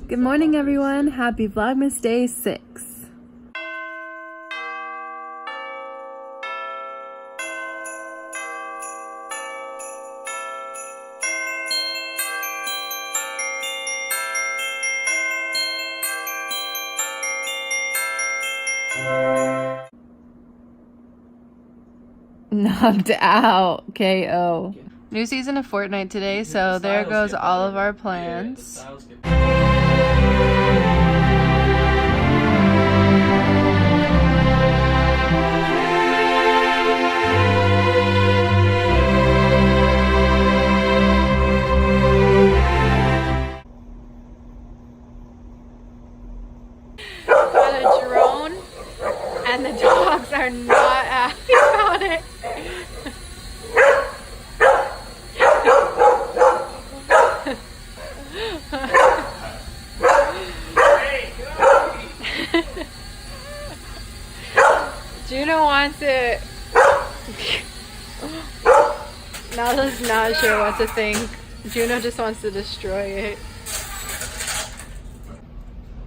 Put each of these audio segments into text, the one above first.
Good morning, everyone. Happy Vlogmas Day 6. Knocked out. KO. New season of Fortnite today, so there goes all of our plans. Got a drone, and the dogs are not happy about it. Juno wants it. Nala's not sure what to think. Juno just wants to destroy it.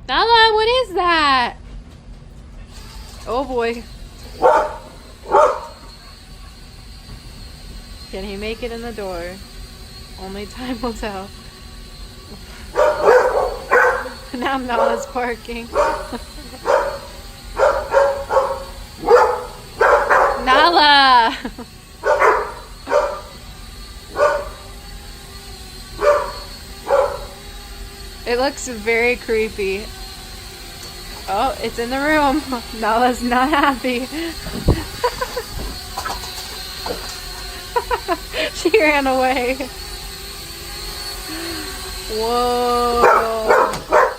Nala, what is that? Oh boy. Can he make it in the door? Only time will tell. Now Nala's barking. Nala! It looks very creepy. Oh, it's in the room. Nala's not happy. She ran away. Whoa.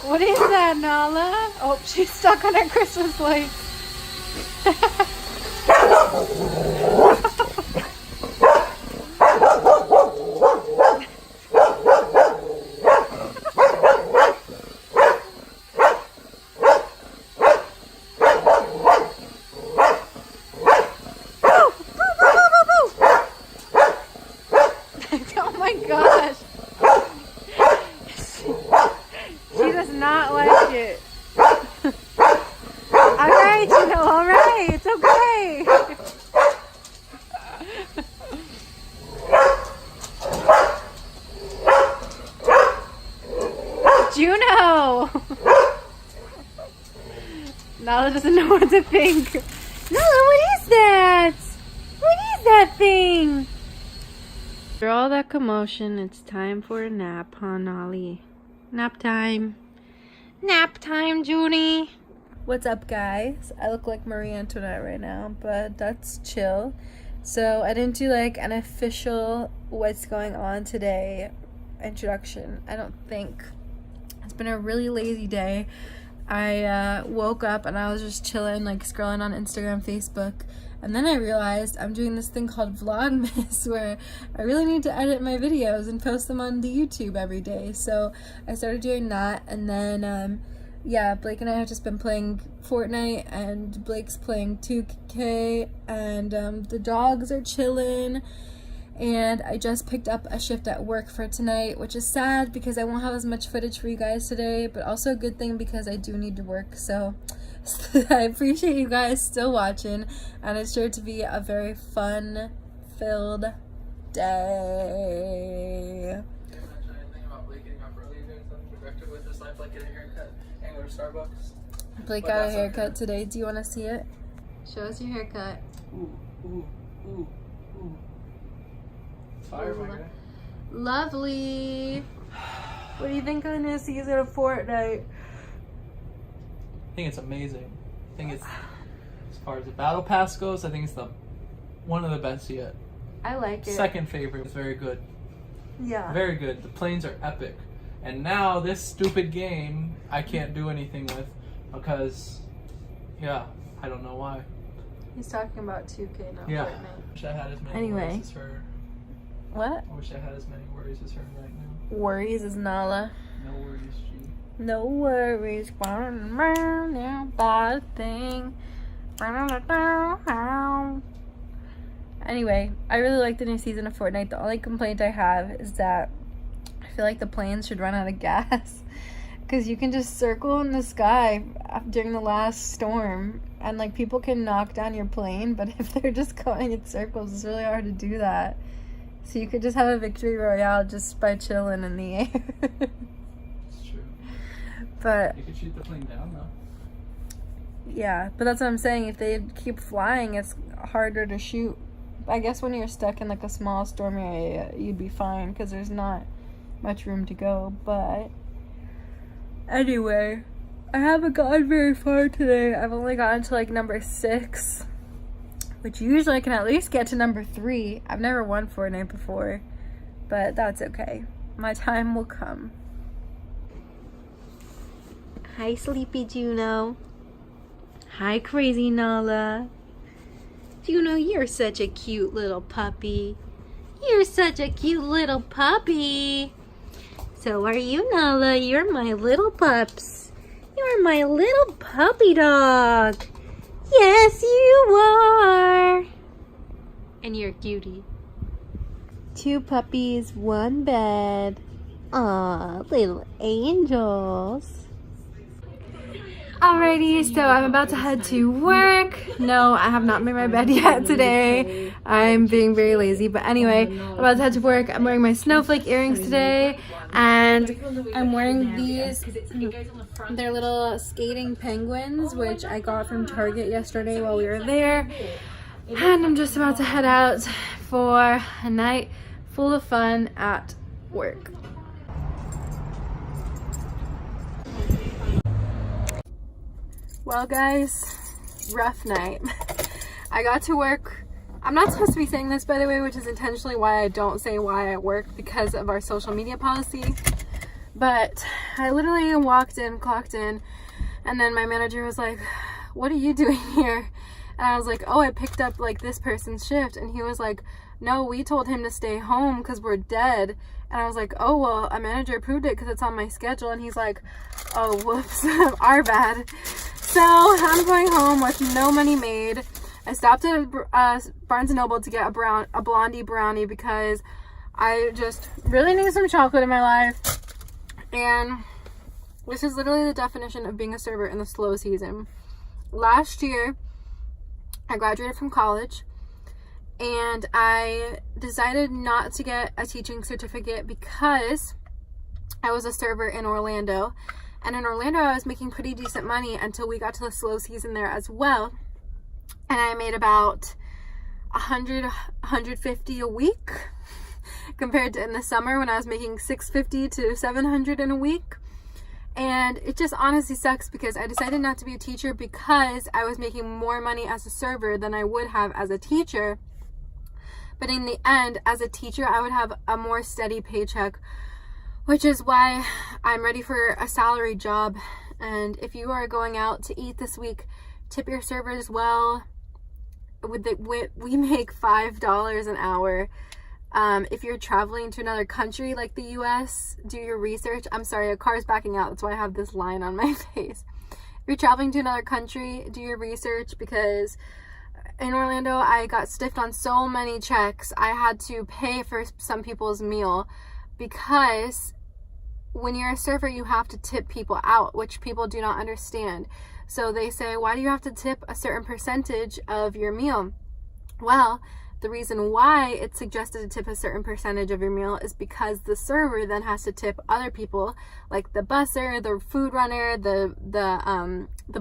What is that, Nala? Oh, she's stuck on her Christmas lights. Oh my gosh. She does not like it. Alright, you know, alright, it's okay. Juno! Nala doesn't know what to think. Nala, what is that? What is that thing? After all that commotion, it's time for a nap, huh, Nolly? Nap time. Nap time, Judy. What's up, guys? I look like Marie Antoinette right now, but that's chill. So I didn't do like an official what's going on today introduction, I don't think. It's been a really lazy day. I woke up and I was just chilling, like scrolling on Instagram, Facebook, and then I realized I'm doing this thing called Vlogmas where I really need to edit my videos and post them on the YouTube every day. So I started doing that, and then yeah, Blake and I have just been playing Fortnite, and Blake's playing 2K, and the dogs are chilling. And I just picked up a shift at work for tonight, which is sad because I won't have as much footage for you guys today, but also a good thing because I do need to work. So I appreciate you guys still watching, and it's sure to be a very fun-filled day. Blake got a haircut today. Do you want to see it? Show us your haircut. Ooh, ooh, ooh, ooh. Fire, my guy. Lovely. What do you think of the new season of Fortnite? I think it's amazing. I think it's, as far as the battle pass goes, I think it's one of the best yet. I like it. Second favorite is very good. Yeah. Very good. The planes are epic. And now this stupid game I can't do anything with because, yeah, I don't know why. He's talking about 2K now. Yeah. Fortnite. Wish I had as many Anyway. worries as her. What? I wish I had as many worries as her right now. Worries is Nala. No worries, G. No worries. Running around now, buy a thing. Anyway, I really like the new season of Fortnite. The only complaint I have is that I feel like the planes should run out of gas. because you can just circle in the sky during the last storm, and like people can knock down your plane, but if they're just going in circles, it's really hard to do that. So you could just have a victory royale just by chilling in the air. It's true. But you could shoot the plane down though. yeah, but that's what I'm saying. If they keep flying, it's harder to shoot. I guess when you're stuck in like a small storm area, you'd be fine because there's not much room to go. But anyway, I haven't gotten very far today. I've only gotten to like number 6, which usually I can at least get to number 3. I've never won Fortnite before, but that's okay. My time will come. Hi, Sleepy Juno. Hi, Crazy Nala. Juno, you're such a cute little puppy. You're such a cute little puppy. So are you, Nala. You're my little pups. You're my little puppy dog. Yes, you are. And you're a cutie. 2 puppies, 1 bed. Aw, little angels. Alrighty, so I'm about to head to work. No, I have not made my bed yet today. I'm being very lazy, but anyway, I'm about to head to work. I'm wearing my snowflake earrings today, and I'm wearing these. They're little skating penguins, which I got from Target yesterday while we were there. And I'm just about to head out for a night full of fun at work. Well guys, rough night. I got to work. I'm not supposed to be saying this, by the way, which is intentionally why I don't say why I work, because of our social media policy. But I literally walked in, clocked in, and then my manager was like, "What are you doing here?" And I was like, "Oh, I picked up like this person's shift." And he was like, "No, we told him to stay home because we're dead." And I was like, "Oh, well, a manager approved it because it's on my schedule." And he's like, "Oh, whoops, our bad." So I'm going home with no money made. I stopped at Barnes & Noble to get a blondie brownie because I just really need some chocolate in my life. And this is literally the definition of being a server in the slow season. Last year, I graduated from college, and I decided not to get a teaching certificate because I was a server in Orlando. And in Orlando, I was making pretty decent money until we got to the slow season there as well. And I made about 100, 150 a week compared to in the summer when I was making 650 to 700 in a week. And it just honestly sucks because I decided not to be a teacher because I was making more money as a server than I would have as a teacher. But in the end, as a teacher, I would have a more steady paycheck, which is why I'm ready for a salary job. And if you are going out to eat this week, tip your servers well. We make $5 an hour. If you're traveling to another country like the US, do your research. I'm sorry, a car's backing out. That's why I have this line on my face. If you're traveling to another country, do your research, because in Orlando, I got stiffed on so many checks. I had to pay for some people's meal because when you're a server, you have to tip people out, which people do not understand. So they say, why do you have to tip a certain percentage of your meal? Well, the reason why it's suggested to tip a certain percentage of your meal is because the server then has to tip other people, like the busser, the food runner, the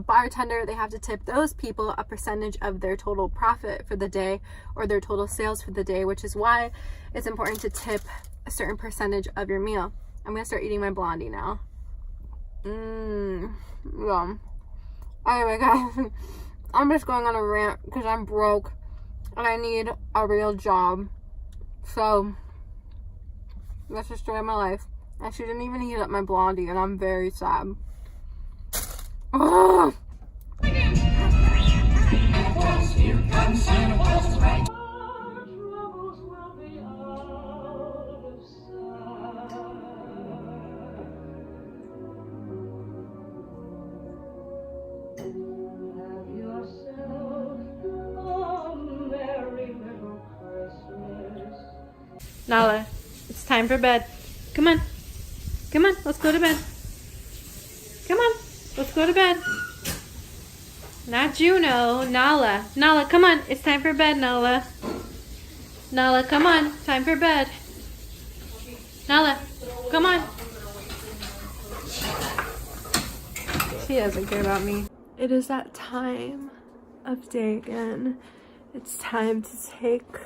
bartender. They have to tip those people a percentage of their total profit for the day or their total sales for the day, which is why it's important to tip a certain percentage of your meal. I'm gonna start eating my blondie now. Yum. Anyway, guys, I'm just going on a rant because I'm broke and I need a real job. So that's the story of my life. And she didn't even heat up my blondie, and I'm very sad. Ugh. Nala, it's time for bed. Come on. Come on, let's go to bed. let's go to bed. Not Juno, Nala. Nala, come on. It's time for bed, Nala. Nala, come on. Time for bed. Nala, come on. She doesn't care about me. It is that time of day again. It's time to take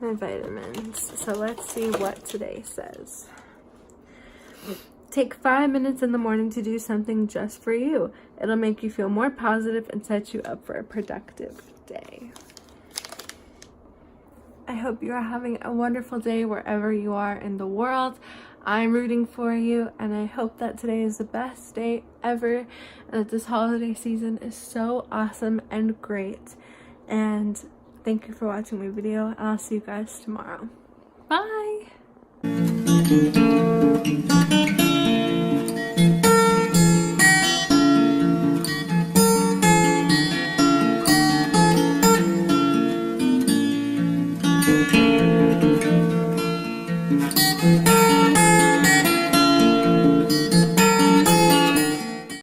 my vitamins. So let's see what today says. Take 5 minutes in the morning to do something just for you. It'll make you feel more positive and set you up for a productive day. I hope you are having a wonderful day wherever you are in the world. I'm rooting for you, and I hope that today is the best day ever, and that this holiday season is so awesome and great. And thank you for watching my video, and I'll see you guys tomorrow. Bye!